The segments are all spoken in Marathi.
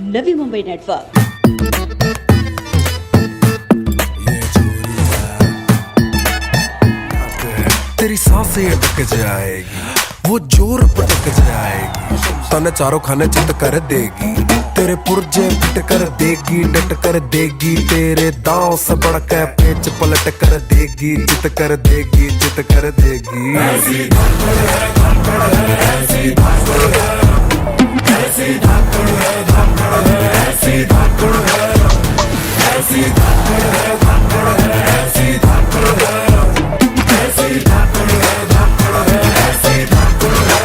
नवी मुंबई नेटवर्क। तेरी सांसें अटक जाएगी, वो जोर पटक जाएगी, तने चारों खाने चित कर देगी, तेरे पुर्जे फिट कर देगी, डट कर देगी, तेरे दांव से बढ़कर पेच पलट कर देगी, चित कर देगी, चित कर देगी। ऐसी धाकड़ है, धाकड़ है, ऐसी धाकड़ है, ऐसी धाकड़ है, धाकड़ है, ऐसी धाकड़ है, ऐसी धाकड़ है, धाकड़ है, ऐसी धाकड़ है, ऐसी धाकड़ है, धाकड़ है, ऐसी धाकड़ है।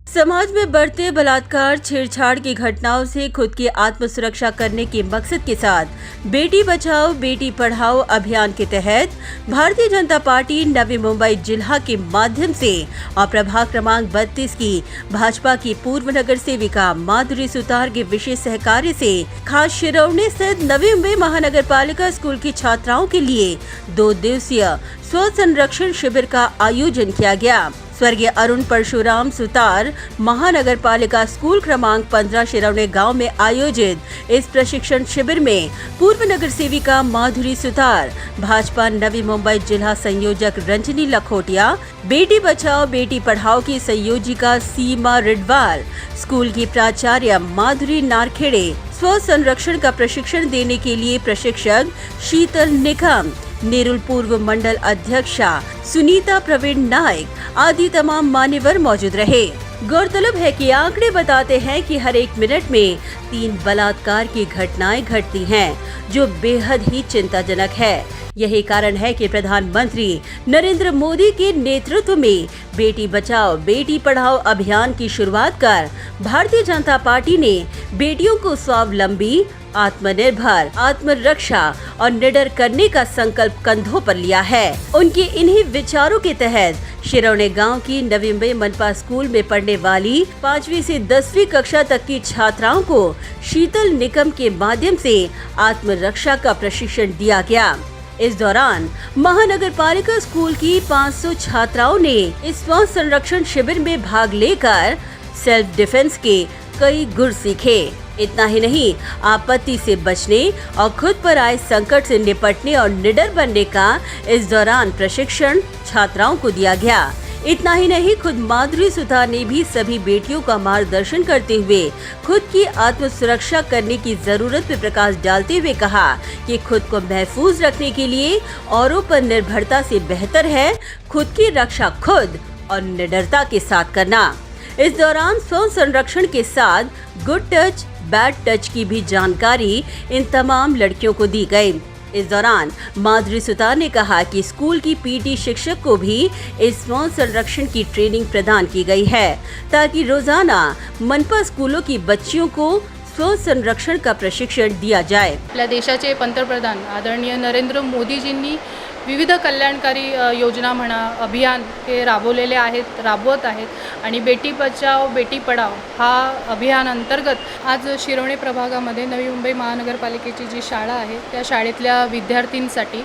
समाज में बढ़ते बलात्कार, छेड़छाड़ की घटनाओं से खुद की आत्मसुरक्षा करने के मकसद के साथ बेटी बचाओ बेटी पढ़ाओ अभियान के तहत भारतीय जनता पार्टी नवी मुंबई जिला के माध्यम से और प्रभाग क्रमांक 32 की भाजपा की पूर्व नगर सेविका माधुरी सुतार के विशेष सहकार्य से खास शिरौनी स्थित नवी मुंबई महानगर पालिका स्कूल की छात्राओं के लिए 2 दिवसीय स्व संरक्षण शिविर का आयोजन किया गया। स्वर्गीय अरुण परशुराम सुतार महानगर पालिका स्कूल क्रमांक 15 शिरौनी गांव में आयोजित इस प्रशिक्षण शिविर में पूर्व नगर सेविका माधुरी सुतार, भाजपा नवी मुंबई जिला संयोजक रंजनी लखोटिया, बेटी बचाओ बेटी पढ़ाओ की संयोजिका सीमा रिडवाल, स्कूल की प्राचार्य माधुरी नारखेड़े, स्व संरक्षण का प्रशिक्षण देने के लिए प्रशिक्षक शीतल निकम, नेरुल पूर्व मंडल अध्यक्षा सुनीता प्रवीण नायक आदि तमाम मान्यवर मौजूद रहे। गौरतलब है कि आंकड़े बताते हैं कि हर 1 मिनट में 3 बलात्कार की घटनाएं घटती हैं, जो बेहद ही चिंताजनक है। यही कारण है कि प्रधानमंत्री नरेंद्र मोदी के नेतृत्व में बेटी बचाओ बेटी पढ़ाओ अभियान की शुरुआत कर भारतीय जनता पार्टी ने बेटियों को स्वावलंबी, आत्मनिर्भर, आत्मरक्षा और निडर करने का संकल्प कंधों पर लिया है। उनके इन्हीं विचारों के तहत शिरौनी गांव की नवी मुंबई मनपा स्कूल में पढ़ने वाली 5वीं से 10वीं कक्षा तक की छात्राओं को शीतल निकम के माध्यम से आत्मरक्षा का प्रशिक्षण दिया गया। इस दौरान महानगर पालिका स्कूल की 500 छात्राओं ने इस स्व संरक्षण शिविर में भाग लेकर सेल्फ डिफेंस के कई गुर सीखे। इतना ही नहीं, आपत्ति से बचने और खुद पर आए संकट से निपटने और निडर बनने का इस दौरान प्रशिक्षण छात्राओं को दिया गया। इतना ही नहीं, खुद माधुरी सुतार ने भी सभी बेटियों का मार्गदर्शन करते हुए खुद की आत्म सुरक्षा करने की जरूरत पर प्रकाश डालते हुए कहा कि खुद को महफूज रखने के लिए औरों पर निर्भरता से बेहतर है खुद की रक्षा खुद और निडरता के साथ करना। इस दौरान स्व संरक्षण के साथ गुड टच बैड टच की भी जानकारी इन तमाम लड़कियों को दी गई। इस दौरान माधुरी सुतार ने कहा कि स्कूल की पीटी शिक्षक को भी इस स्व संरक्षण की ट्रेनिंग प्रदान की गई है, ताकि रोजाना मनपा स्कूलों की बच्चियों को स्व संरक्षण का प्रशिक्षण दिया जाए। आपल्या देशाचे पंतप्रधान आदरणीय नरेंद्र मोदीजींनी विविध कल्याणकारी योजना म्हणा अभियान हे राबवत आहेत आणि बेटी बचाओ बेटी पढाओ हा अभियान अंतर्गत आज शिरौनी प्रभागामध्ये नवी मुंबई महानगरपालिकेची जी शाळा आहे त्या शाळेतल्या विद्यार्थ्यांसाठी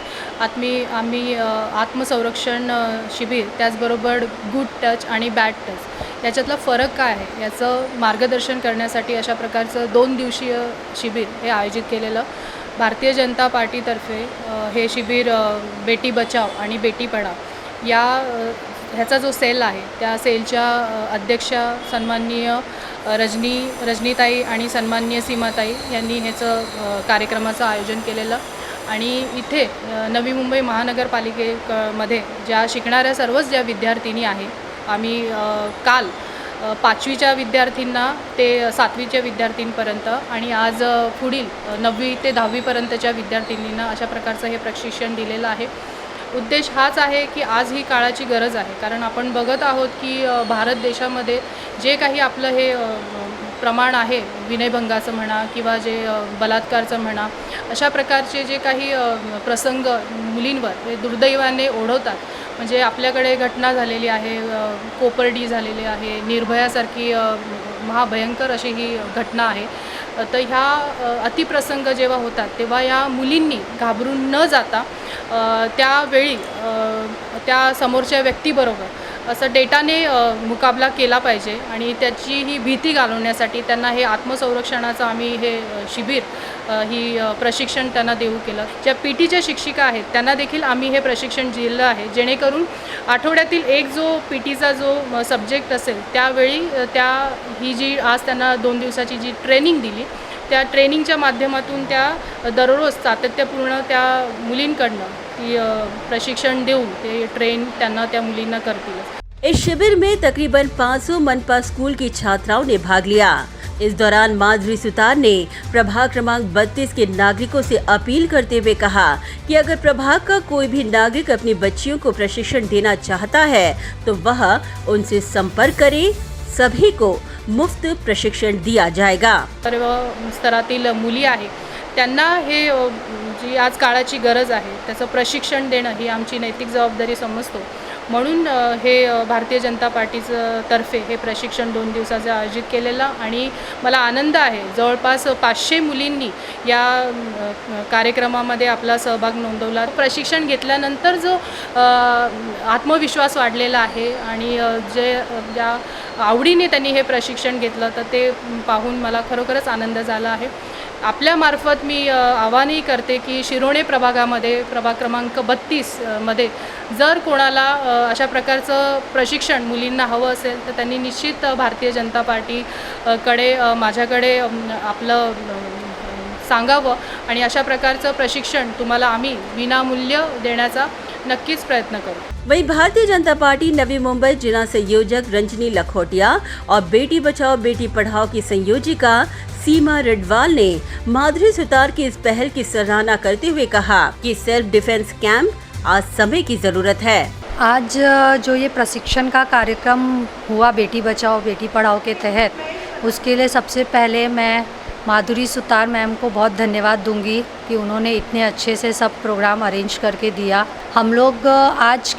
आम्ही आत्मसंरक्षण शिबिर त्याचबरोबर गुड टच आणि बॅड टच याच्यातला फरक काय आहे याचं मार्गदर्शन करण्यासाठी अशा प्रकारचं 2 दिवसीय शिबिर हे आयोजित केलेलं भारतीय जनता पार्टीतर्फे हे शिबिर बेटी बचाओ आणि बेटी पढाओ ह्याचा जो सेल आहे त्या सेलच्या अध्यक्षा सन्माननीय रजनीताई आणि सन्माननीय सीमाताई यांनी ह्याचं कार्यक्रमाचं आयोजन केलेलं आणि इथे नवी मुंबई महानगरपालिकेमध्ये ज्या शिकणाऱ्या सर्वच ज्या विद्यार्थिनी आहे आम्ही काल 5वीच्या विद्यार्थ्यांना ते 7वीच्या विद्यार्थ्यांपर्यंत आणि आज पुढील 9वी ते 10वीपर्यंतच्या विद्यार्थिनींना अशा प्रकारचं हे प्रशिक्षण दिलेलं आहे। उद्देश हाच आहे की आज ही काळाची गरज आहे, कारण आपण बघत आहोत की भारत देशामध्ये जे काही आपलं हे प्रमाण आहे विनयभंगाचं म्हणा किंवा जे बलात्कारचं म्हणा अशा प्रकारचे जे काही प्रसंग मुलींवर हे दुर्दैवाने ओढवतात। म्हणजे आपल्याकडे घटना झालेली आहे, कोपर्डी झालेली आहे, निर्भयासारखी महाभयंकर अशी ही घटना आहे। तर ह्या अतिप्रसंग जेव्हा होतात तेव्हा या मुलींनी घाबरून न जाता त्यावेळी त्या समोरच्या व्यक्तीबरोबर असं डेटाने मुकाबला केला पाहिजे आणि त्याची ही भीती घालवण्यासाठी त्यांना हे आत्मसंरक्षणाचं आम्ही हे शिबिर प्रशिक्षण त्यांना देऊ केलं. ज्या PTच्या शिक्षिका आहेत त्यांना देखील आम्ही हे प्रशिक्षण दिलं आहे, जेणेकरून आठवड्यातील एक जो PTचा जो सब्जेक्ट असेल त्यावेळी ही जी आज त्यांना 2 दिवसाची जी ट्रेनिंग दिली त्या ट्रेनिंगच्या माध्यमातून त्या दररोज सातत्यपूर्ण त्या मुलींकडनं ती प्रशिक्षण देऊन ते ट्रेन त्यांना त्या मुलींना करतील. इस शिविर में तकरीबन 500 मनपा स्कूल की छात्राओं ने भाग लिया. इस दौरान माधुरी सुतार ने प्रभाग क्रमांक 32 के नागरिकों से अपील करते हुए कहा कि अगर प्रभाग का कोई भी नागरिक अपनी बच्चियों को प्रशिक्षण देना चाहता है तो वह उनसे संपर्क करे. सभी को मुफ्त प्रशिक्षण दिया जाएगा. सर्व स्तरातील मुली आहे त्यांना हे जी आज काळाची गरज आहे त्याचं प्रशिक्षण देणं ही आमची नैतिक जबाबदारी समजतो. म्हणून हे भारतीय जनता पार्टीचं तर्फे हे प्रशिक्षण 2 दिवसाचं आयोजित केलेलं आणि मला आनंद आहे जवळपास 500 मुलींनी या कार्यक्रमामध्ये आपला सहभाग नोंदवला. प्रशिक्षण घेतल्यानंतर जो आत्मविश्वास वाढलेला आहे आणि ज्या आवडीने त्यांनी हे प्रशिक्षण घेतलं तर ते पाहून मला खरोखरच आनंद झाला आहे. आपल्यामार्फत मी आवाहनही करते की शिरोळे प्रभागामध्ये प्रभाग क्रमांक 32 मध्ये जर कोणाला अशा प्रकारचं प्रशिक्षण मुलींना हवं असेल तर त्यांनी निश्चित भारतीय जनता पार्टीकडे माझ्याकडे आपलं सांगावं आणि अशा प्रकारचं प्रशिक्षण तुम्हाला आम्ही विनामूल्य देण्याचा नक्कीच प्रयत्न करू. वहीं भारतीय जनता पार्टी नवी मुंबई जिला संयोजक रंजनी लखोटिया और बेटी बचाओ बेटी पढ़ाओ की संयोजिका सीमा रिडवाल ने माधुरी सुतार की इस पहल की सराहना करते हुए कहा कि सेल्फ डिफेंस कैंप आज समय की जरूरत है. आज जो ये प्रशिक्षण का कार्यक्रम हुआ बेटी बचाओ बेटी पढ़ाओ के तहत, उसके लिए सबसे पहले मैं माधुरी सुतार मैम को बहुत धन्यवाद दूंगी कि उन्होंने इतने अच्छे से सब प्रोग्राम अरेंज करके दिया. हम लोग आज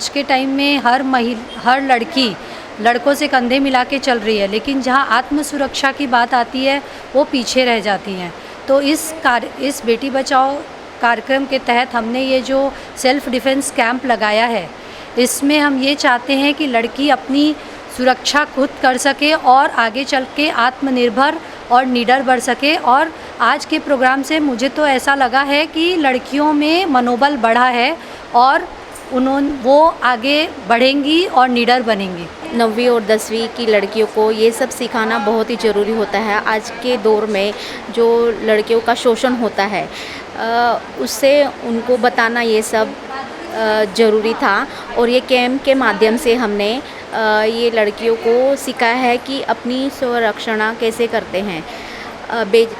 के टाइम में हर लड़की लड़कों से कंधे मिला के चल रही है, लेकिन जहाँ आत्मसुरक्षा की बात आती है वो पीछे रह जाती हैं. तो इस बेटी बचाओ कार्यक्रम के तहत हमने ये जो सेल्फ डिफेंस कैंप लगाया है, इसमें हम ये चाहते हैं कि लड़की अपनी सुरक्षा खुद कर सके और आगे चल के आत्मनिर्भर और निडर बढ़ सके. और आज के प्रोग्राम से मुझे तो ऐसा लगा है कि लड़कियों में मनोबल बढ़ा है और वो आगे बढ़ेंगी और निडर बनेंगी. 9वीं और 10वीं की लड़कियों को ये सब सिखाना बहुत ही ज़रूरी होता है. आज के दौर में जो लड़कियों का शोषण होता है उससे उनको बताना ये सब ज़रूरी था. और ये कैंप के माध्यम से हमने ये लड़कियों को सिखाया है कि अपनी स्वरक्षणा कैसे करते हैं.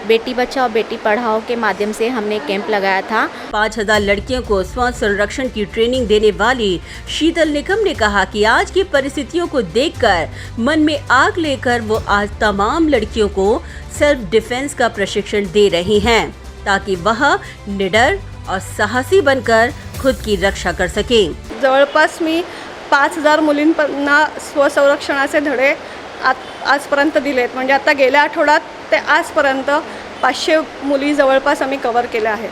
बेटी बचाओ बेटी पढ़ाओ के माध्यम से हमने कैंप लगाया था. 5000 लड़कियों को स्व संरक्षण की ट्रेनिंग देने वाली शीतल निकम ने कहा कि आज की परिस्थितियों को देखकर मन में आग लेकर वो आज तमाम लड़कियों को सेल्फ डिफेंस का प्रशिक्षण दे रही हैं ताकि वह निडर और साहसी बनकर खुद की रक्षा कर सकें. जवळपास मी 5000 मुलींना स्वसंरक्षणाचे धडे आजपर्यंत दिलेत. म्हणजे आता गेल्या आठवड्यात ते आजपर्यंत 500 मुली जवळपास आम्ही कव्हर केल्या आहेत.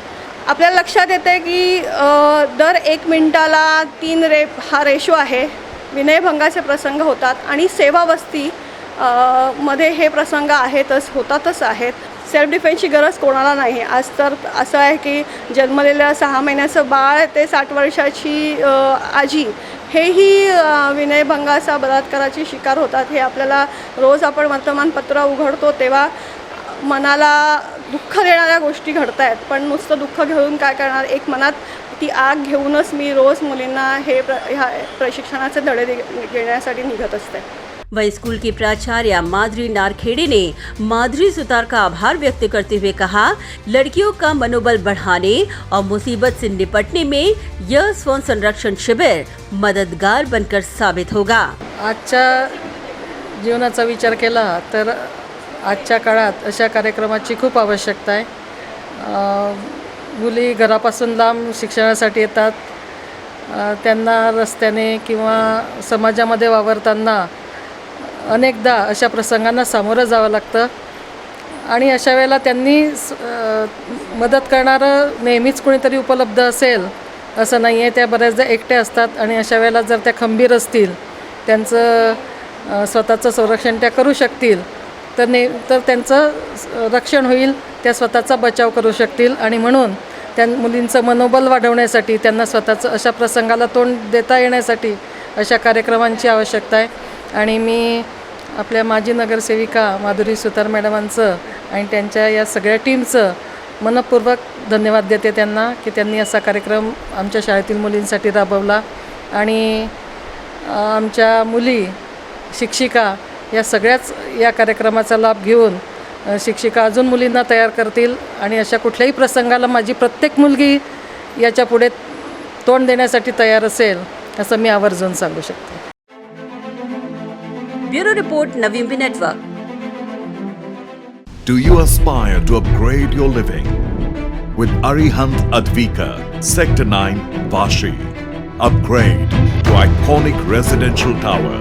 आपल्याला लक्षात येते की दर 1 मिनिटाला 3 रेप हा रेशो आहे. विनयभंगाचे प्रसंग होतात आणि सेवावस्ती मध्ये हे प्रसंग होतातच आहेत. सेल्फ डिफेन्सची गरज कोणाला नाही. आज तर असं आहे की जन्मलेलं 6 महिन्याचं बाळ ते 60 वर्षाची आजी हेही विनयभंगाचा बलात्काराची शिकार होतात. हे आपल्याला रोज आपण वर्तमानपत्र उघडतो तेव्हा मनाला दुःख देणाऱ्या गोष्टी घडत आहेत. पण नुसतं दुःख घेऊन काय करणार. एक मनात ती आग घेऊनच मी रोज मुलींना ह्या प्रशिक्षणाचे धडे घेण्यासाठी निघत असते. वहीं स्कूल की प्राचार्य माधुरी नारखेड़े ने माधुरी सुतार का आभार व्यक्त करते हुए कहा, लड़कियों का मनोबल बढ़ाने और मुसीबत से निपटने में यह स्व संरक्षण शिविर मददगार बनकर साबित होगा. आजच्या जीवनाचा विचार केला तर आजच्या काळात अशा कार्यक्रमाची खूप आवश्यकता आहे. मुली घरापासून लांब शिक्षणासाठी येतात. त्यांना रस्त्याने किंवा समाजामध्ये वावरताना अनेकदा अशा प्रसंगांना सामोरं जावं लागतं आणि अशा वेळेला त्यांनी मदत करणारं नेहमीच कोणीतरी उपलब्ध असेल असं नाही आहे, त्या बऱ्याचदा एकट्या असतात आणि अशा वेळेला जर त्या खंबीर असतील, त्यांचं स्वतःचं संरक्षण त्या करू शकतील, तर त्यांचं रक्षण होईल, त्या स्वतःचा बचाव करू शकतील. आणि म्हणून त्या मुलींचं मनोबल वाढवण्यासाठी, त्यांना स्वतःचं अशा प्रसंगाला तोंड देता येण्यासाठी अशा कार्यक्रमांची आवश्यकता आहे. आणि मी आपल्या माजी नगरसेविका माधुरी सुतार मॅडमांचं आणि त्यांच्या या सगळ्या टीमचं मनपूर्वक धन्यवाद देते त्यांना, की त्यांनी असा कार्यक्रम आमच्या शाळेतील मुलींसाठी राबवला. आणि आमच्या मुली, शिक्षिका या सगळ्याच या कार्यक्रमाचा लाभ घेऊन शिक्षिका अजून मुलींना तयार करतील आणि अशा कुठल्याही प्रसंगाला माझी प्रत्येक मुलगी याच्या पुढे तोंड देण्यासाठी तयार असेल, असं मी आवर्जून सांगू शकते. Bureau report Naveen network. Do you aspire to upgrade your living? With Arihant Advika, Sector 9, Vashi. Upgrade to iconic residential tower